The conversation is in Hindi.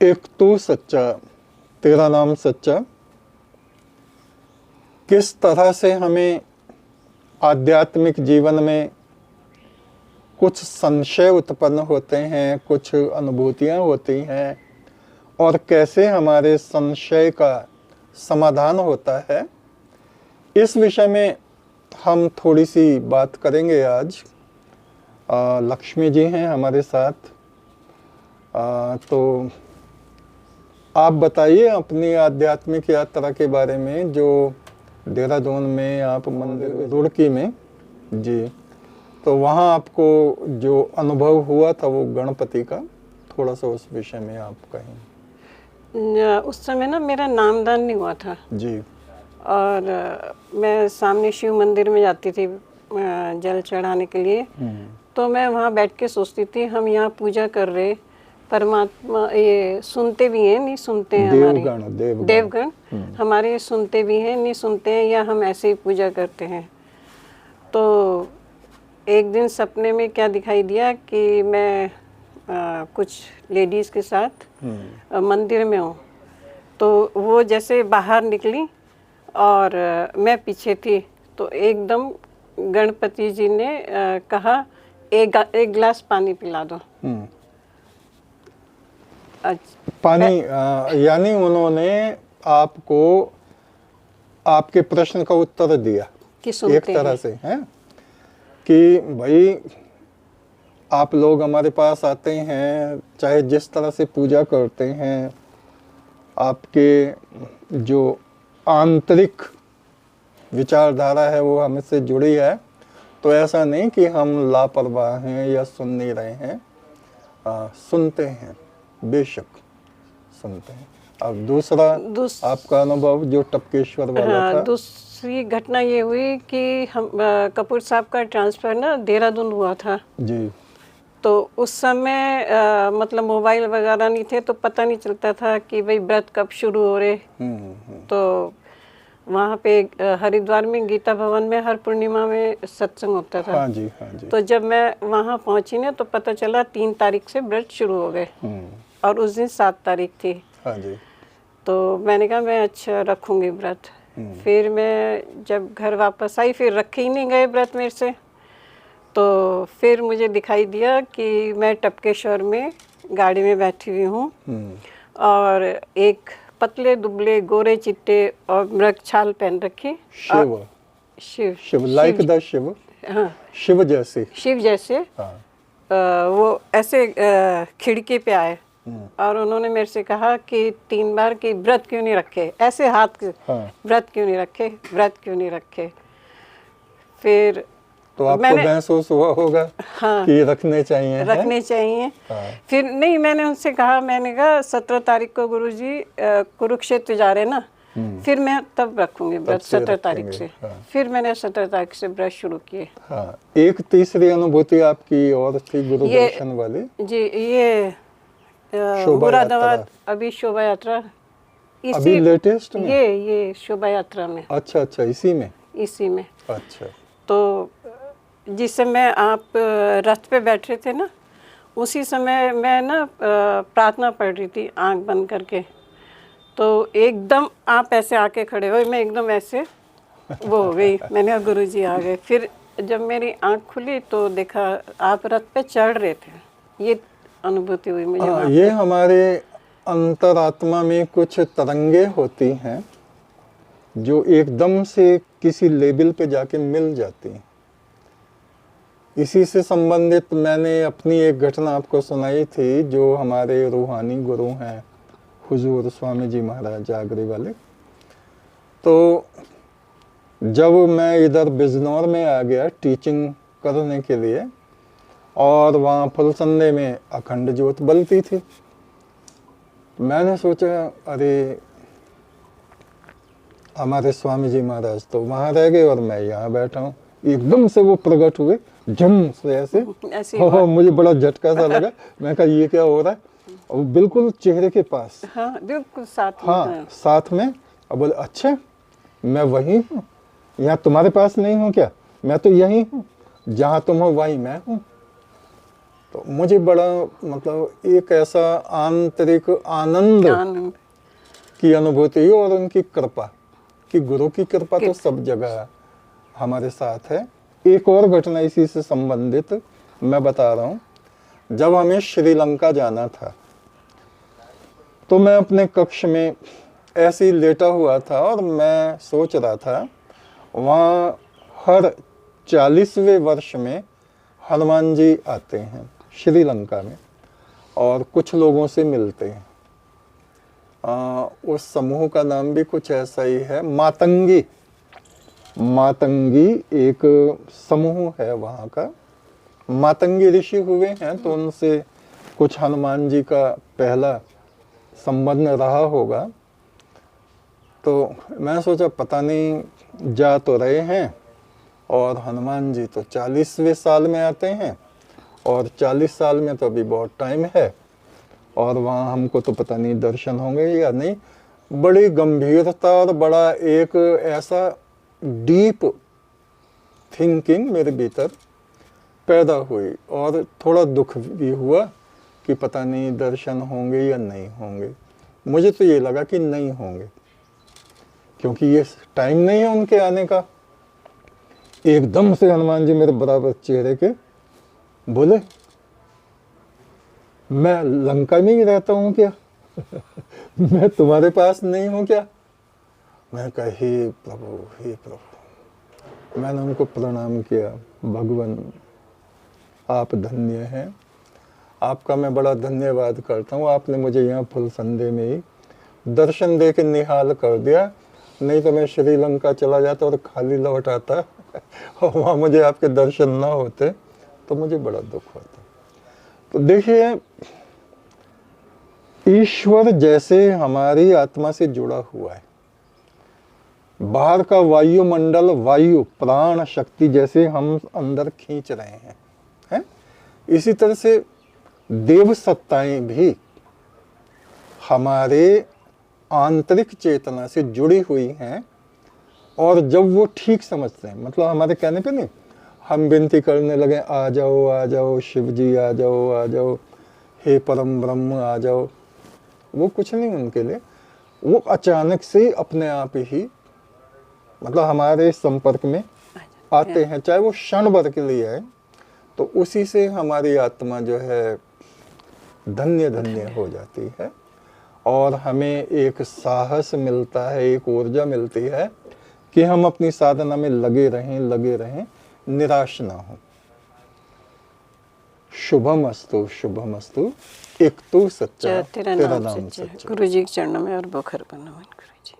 एक तू सच्चा, तेरा नाम सच्चा, किस तरह से हमें आध्यात्मिक जीवन में कुछ संशय उत्पन्न होते हैं, कुछ अनुभूतियां होती हैं, और कैसे हमारे संशय का समाधान होता है, इस विषय में हम थोड़ी सी बात करेंगे आज। लक्ष्मी जी हैं हमारे साथ। तो आप बताइए अपनी आध्यात्मिक यात्रा के बारे में, जो देहरादून में आप मंदिर, रुड़की में जी, तो वहाँ आपको जो अनुभव हुआ था वो गणपति का, थोड़ा सा उस विषय में आप कहें। उस समय ना मेरा नामदान नहीं हुआ था जी, और मैं सामने शिव मंदिर में जाती थी जल चढ़ाने के लिए। तो मैं वहाँ बैठ के सोचती थी, हम यहाँ पूजा कर रहे, परमात्मा ये सुनते भी हैं नहीं सुनते हैं, हमारे देवगण हमारे सुनते भी हैं नहीं सुनते हैं, या हम ऐसे ही पूजा करते हैं। तो एक दिन सपने में क्या दिखाई दिया कि मैं कुछ लेडीज़ के साथ मंदिर में हूँ। तो वो जैसे बाहर निकली और मैं पीछे थी, तो एकदम गणपति जी ने कहा एक गिलास पानी पिला दो। पानी यानी उन्होंने आपको आपके प्रश्न का उत्तर दिया कि एक तरह से है कि भाई आप लोग हमारे पास आते हैं, चाहे जिस तरह से पूजा करते हैं, आपके जो आंतरिक विचारधारा है वो हमसे जुड़ी है, तो ऐसा नहीं कि हम लापरवाह हैं या सुन नहीं रहे हैं, सुनते हैं, बेशक सुनते हैं। अब दूसरा आपका अनुभव जो टपकेश्वर वाला था। दूसरी घटना ये हुई कि हम कपूर साहब का ट्रांसफ़र ना देहरादून हुआ था जी। तो उस समय मतलब मोबाइल वगैरह नहीं थे, तो पता नहीं चलता था कि भाई व्रत कब शुरू हो रहे। तो वहाँ पे हरिद्वार में गीता भवन में हर पूर्णिमा में सत्संग होता था। हाँ जी, हाँ जी। तो जब मैं वहाँ पहुँची ना, तो पता चला 3 तारीख से व्रत शुरू हो गए और उस दिन 7 तारीख थी। हाँ जी। तो मैंने कहा मैं अच्छा रखूँगी व्रत। फिर मैं जब घर वापस आई, फिर रखे ही नहीं गए व्रत मेरे से। तो फिर मुझे दिखाई दिया कि मैं टपकेश्वर में गाड़ी में बैठी हुई हूँ और एक पतले दुबले गोरे चिट्टे और मृग छाल पहन रखी। Shiv Shiv Shiv like the Shiv. हाँ, शिव जैसे। शिव जैसे। हाँ। वो ऐसे खिड़की पे आए और उन्होंने मेरे से कहा कि 3 बार कि व्रत क्यों नहीं रखे, ऐसे हाथ। हाँ। व्रत क्यों नहीं रखे, व्रत क्यों नहीं रखे। फिर तो आपको महसूस हुआ होगा। हाँ, कि रखने चाहिए, रखने चाहिए। हाँ। फिर नहीं, मैंने उनसे कहा, मैंने कहा 17 तारीख को गुरुजी कुरुक्षेत्र जा रहे ना, फिर मैं तब रखूंगी व्रत 17 तारीख से। हाँ। फिर मैंने 17 तारीख से व्रत शुरू किए। हाँ। एक तीसरी अनुभूति आपकी और थी गुरु दर्शन वाली जी। ये मुरादाबाद अभी शोभा यात्रा, अभी लेटेस्ट में ये शोभा यात्रा में। अच्छा अच्छा, इसी में। अच्छा। तो जिस समय आप रथ पे बैठ रहे थे ना, उसी समय मैं ना प्रार्थना पढ़ रही थी आंख बंद करके। तो एकदम आप ऐसे आके खड़े हुए, मैं एकदम ऐसे वो हो गई। मैंने कहा गुरुजी आ गए। फिर जब मेरी आंख खुली तो देखा आप रथ पे चढ़ रहे थे। ये अनुभूति हुई मुझे। ये हमारे अंतरात्मा में कुछ तरंगे होती हैं जो एकदम से किसी लेवल पे जाके मिल जाती हैं। इसी से संबंधित मैंने अपनी एक घटना आपको सुनाई थी, जो हमारे रूहानी गुरु हैं हुजूर स्वामी जी महाराज आगरे वाले। तो जब मैं इधर बिजनौर में आ गया टीचिंग करने के लिए, और वहाँ फुलसंदे में अखंड ज्योत बलती थी, मैंने सोचा अरे हमारे स्वामी जी महाराज तो वहाँ रह गए और मैं यहाँ बैठा हूँ। एकदम से वो प्रकट हुए, झम से ऐसे। मुझे बड़ा झटका सा लगा। मैं कहा ये क्या हो रहा है, और बिल्कुल चेहरे के पास। हाँ, बिल्कुल साथ में। हाँ, साथ में। अब बोले अच्छा मैं वही हूँ, यहाँ तुम्हारे पास नहीं हूँ क्या? मैं तो यही हूँ, जहाँ तुम हो वहीं मैं हूँ। तो मुझे बड़ा मतलब एक ऐसा आंतरिक आनंद आनंद। की अनुभूति हुई, और उनकी कृपा, कि गुरु की कृपा तो सब जगह हमारे साथ है। एक और घटना इसी से संबंधित मैं बता रहा हूँ। जब हमें श्रीलंका जाना था तो मैं अपने कक्ष में ऐसे ही लेटा हुआ था और मैं सोच रहा था, वहाँ हर 40वें वर्ष में हनुमान जी आते हैं श्रीलंका में और कुछ लोगों से मिलते हैं। उस समूह का नाम भी कुछ ऐसा ही है, मातंगी। मातंगी एक समूह है वहाँ का। मातंगी ऋषि हुए हैं तो उनसे कुछ हनुमान जी का पहला संबंध रहा होगा। तो मैं सोचा पता नहीं, जा तो रहे हैं और हनुमान जी तो 40वें साल में आते हैं और 40 साल में तो अभी बहुत टाइम है, और वहाँ हमको तो पता नहीं दर्शन होंगे या नहीं। बड़ी गंभीरता और बड़ा एक ऐसा डीप थिंकिंग मेरे भीतर पैदा हुई, और थोड़ा दुख भी हुआ कि पता नहीं दर्शन होंगे या नहीं होंगे। मुझे तो ये लगा कि नहीं होंगे, क्योंकि ये टाइम नहीं है उनके आने का। एकदम से हनुमान जी मेरे बराबर चेहरे के बोले, मैं लंका में ही रहता हूँ क्या? मैं तुम्हारे पास नहीं हूँ क्या? मैं कहा, हे प्रभु, हे प्रभु। मैंने उनको प्रणाम किया। भगवान, आप धन्य हैं, आपका मैं बड़ा धन्यवाद करता हूँ। आपने मुझे यहाँ फुल संडे में ही दर्शन दे के निहाल कर दिया, नहीं तो मैं श्रीलंका चला जाता और खाली लौट आता और वहाँ मुझे आपके दर्शन ना होते तो मुझे बड़ा दुख होता। तो देखिए, ईश्वर जैसे हमारी आत्मा से जुड़ा हुआ है, बाहर का वायुमंडल, वायु, प्राण शक्ति जैसे हम अंदर खींच रहे हैं, इसी तरह से देव सत्ताएं भी हमारे आंतरिक चेतना से जुड़ी हुई हैं। और जब वो ठीक समझते हैं, मतलब हमारे कहने पे नहीं, हम विनती करने लगे, आ जाओ शिव जी, आ जाओ, हे परम ब्रह्म आ जाओ, वो कुछ नहीं उनके लिए। वो अचानक से अपने आप ही मतलब हमारे संपर्क में आते हैं, चाहे वो क्षण भर के लिए है, तो उसी से हमारी आत्मा जो है धन्य धन्य हो जाती है, और हमें एक साहस मिलता है, एक ऊर्जा मिलती है कि हम अपनी साधना में लगे रहें, निराश ना हो। शुभमस्तु, शुभमस्तु। एक तू सच्चा, तेरा नाम सच्चा। गुरु जी के चरणों में और बखर बना गुरु जी।